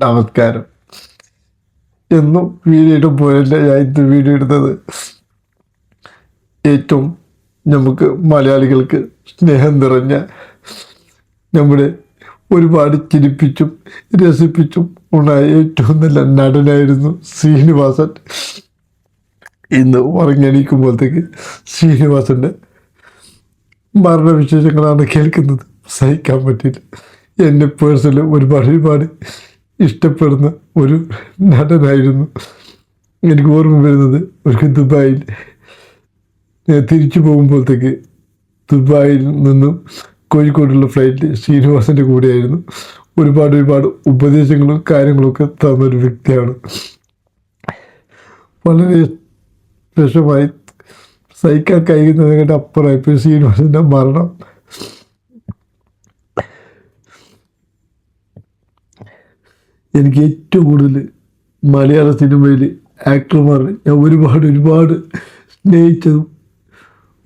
നമസ്കാരം. എന്നും വീഡിയോ ഇടുമ്പോഴല്ല ഞാൻ ഇന്ന് വീഡിയോ ഇടുന്നത്. ഏറ്റവും നമുക്ക് മലയാളികൾക്ക് സ്നേഹം നിറഞ്ഞ, നമ്മുടെ ഒരുപാട് ചിരിപ്പിച്ചും രസിപ്പിച്ചും ഉണ്ടായ ഏറ്റവും നല്ല നടനായിരുന്നു ശ്രീനിവാസൻ. ഇന്ന് ഉറങ്ങിയണിക്കുമ്പോഴത്തേക്ക് ശ്രീനിവാസൻ്റെ മരണവിശേഷങ്ങളാണ് കേൾക്കുന്നത്. സഹിക്കാൻ പറ്റില്ല. എന്നെ പേഴ്സണലി ഒരുപാട് ഇഷ്ടപ്പെടുന്ന ഒരു നടനായിരുന്നു. എനിക്ക് ഓർമ്മ വരുന്നത് ഒരു ദുബായിൽ തിരിച്ചു പോകുമ്പോഴത്തേക്ക് ദുബായിൽ നിന്നും കോഴിക്കോടുള്ള ഫ്ലൈറ്റിൽ ശ്രീനിവാസൻ്റെ കൂടെയായിരുന്നു. ഒരുപാട് ഉപദേശങ്ങളും കാര്യങ്ങളൊക്കെ തന്നൊരു വ്യക്തിയാണ്. വളരെ വിഷമായി, സഹിക്കാൻ കഴിയുന്നതിനെക്കാട്ട് അപ്പുറമായിപ്പോയി ശ്രീനിവാസൻ്റെ മരണം. എനിക്ക് ഏറ്റവും കൂടുതൽ മലയാള സിനിമയിൽ ആക്ടർമാർ ഞാൻ ഒരുപാട് സ്നേഹിച്ചതും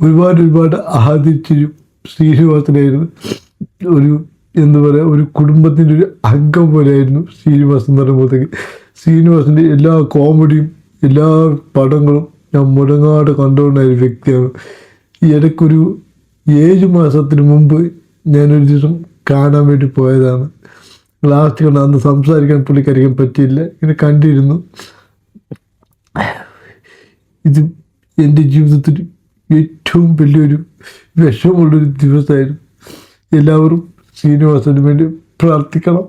ഒരുപാട് ആദരിച്ചതും ശ്രീനിവാസനായിരുന്നു. എന്താ പറയുക, ഒരു കുടുംബത്തിൻ്റെ ഒരു അംഗം പോലെയായിരുന്നു ശ്രീനിവാസൻ എന്ന് പറയുമ്പോഴത്തേക്ക്. ശ്രീനിവാസൻ്റെ എല്ലാ കോമഡിയും എല്ലാ പടങ്ങളും ഞാൻ മുടങ്ങാതെ കണ്ടുകൊണ്ടായ ഒരു വ്യക്തിയാണ്. ഈ ഇടയ്ക്കൊരു 7 മാസത്തിന് മുമ്പ് ഞാനൊരു ദിവസം കാണാൻ വേണ്ടി പോയതാണ്. ലാസ്റ്റ് കൊണ്ട് അന്ന് സംസാരിക്കാൻ പുള്ളിക്കരിക്കാൻ പറ്റിയില്ല. ഇങ്ങനെ കണ്ടിരുന്നു. ഇത് എൻ്റെ ജീവിതത്തിൽ ഏറ്റവും വലിയൊരു വിഷമമുള്ളൊരു ദിവസമായിരുന്നു. എല്ലാവരും ശ്രീനിവാസന് വേണ്ടി പ്രാർത്ഥിക്കണം.